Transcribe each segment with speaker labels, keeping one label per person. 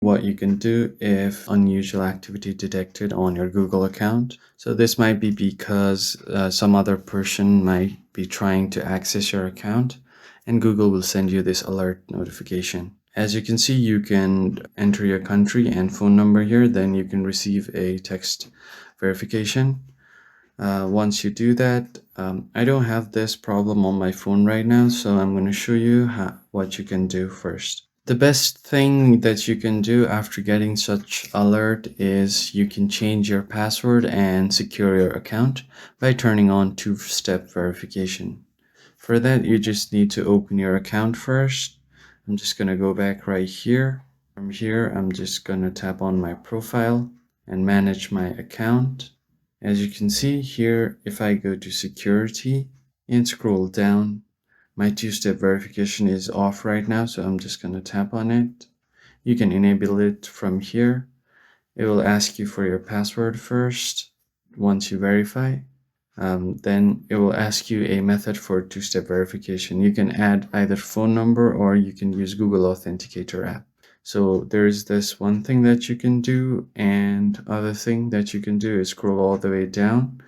Speaker 1: what you can do if unusual activity detected on your Google account. So this might be because some other person might be trying to access your account, and Google will send you this alert notification. As you can see, you can enter your country and phone number here, then you can receive a text verification. Once you do that, I don't have this problem on my phone right now, so I'm going to show you what you can do first. The best thing that you can do after getting such alert is you can change your password and secure your account by turning on two-step verification. For that, you just need to open your account first. I'm just going to go back right here. From here, I'm just going to tap on my profile and manage my account. As you can see here, if I go to security and scroll down, my two-step verification is off right now, so I'm just going to tap on it. You can enable it from here. It will ask you for your password first once you verify. Then it will ask you a method for two-step verification. You can add either phone number or you can use Google Authenticator app. So there's this one thing that you can do, and other thing that you can do is scroll all the way down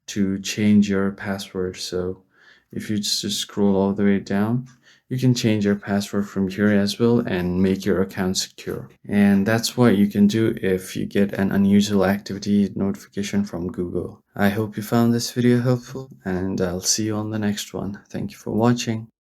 Speaker 1: to change your password. So if you just scroll all the way down, you can change your password from here as well and make your account secure. And that's what you can do if you get an unusual activity notification from Google. I hope you found this video helpful, and I'll see you on the next one. Thank you for watching.